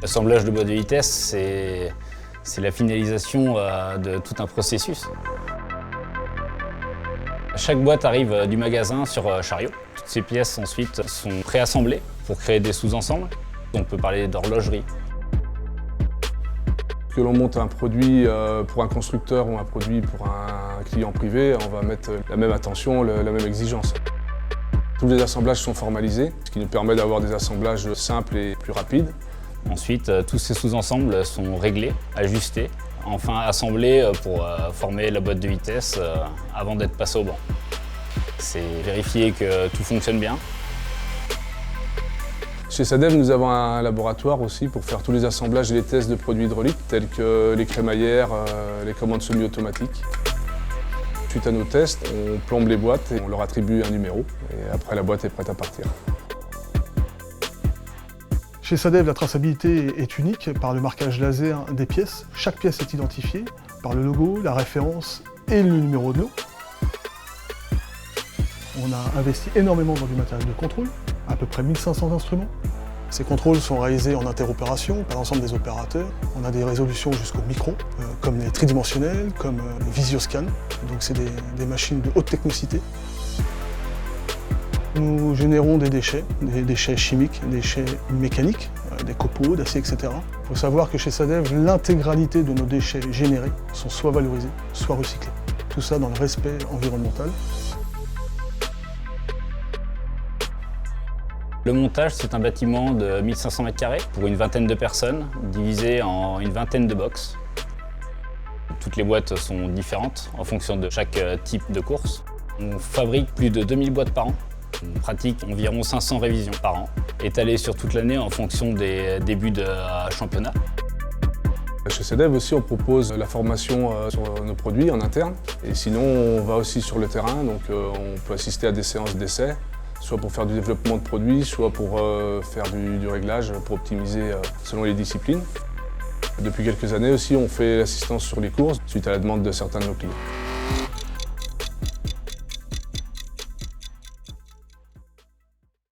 L'assemblage de boîtes de vitesse, c'est la finalisation de tout un processus. Chaque boîte arrive du magasin sur chariot. Toutes ces pièces ensuite sont préassemblées pour créer des sous-ensembles. On peut parler d'horlogerie. Que l'on monte un produit pour un constructeur ou un produit pour un client privé, on va mettre la même attention, la même exigence. Tous les assemblages sont formalisés, ce qui nous permet d'avoir des assemblages simples et plus rapides. Ensuite, tous ces sous-ensembles sont réglés, ajustés, enfin assemblés pour former la boîte de vitesse avant d'être passé au banc. C'est vérifier que tout fonctionne bien. Chez SADEV, nous avons un laboratoire aussi pour faire tous les assemblages et les tests de produits hydrauliques tels que les crémaillères, les commandes semi-automatiques. Suite à nos tests, on plombe les boîtes et on leur attribue un numéro. Et après, la boîte est prête à partir. Chez SADEV, la traçabilité est unique par le marquage laser des pièces. Chaque pièce est identifiée par le logo, la référence et le numéro de lot. On a investi énormément dans du matériel de contrôle, à peu près 1500 instruments. Ces contrôles sont réalisés en interopération par l'ensemble des opérateurs. On a des résolutions jusqu'au micro, comme les tridimensionnels, comme les visioscans. Donc c'est des machines de haute technicité. Nous générons des déchets chimiques, des déchets mécaniques, des copeaux, d'acier, etc. Il faut savoir que chez SADEV, l'intégralité de nos déchets générés sont soit valorisés, soit recyclés. Tout ça dans le respect environnemental. Le montage, c'est un bâtiment de 1500 m² pour une vingtaine de personnes, divisé en une vingtaine de box. Toutes les boîtes sont différentes en fonction de chaque type de course. On fabrique plus de 2000 boîtes par an. On pratique environ 500 révisions par an, étalées sur toute l'année en fonction des débuts de championnat. Chez SADEV aussi, on propose la formation sur nos produits en interne. Et sinon, on va aussi sur le terrain, donc on peut assister à des séances d'essai, soit pour faire du développement de produits, soit pour faire du réglage, pour optimiser selon les disciplines. Depuis quelques années aussi, on fait l'assistance sur les courses, suite à la demande de certains de nos clients.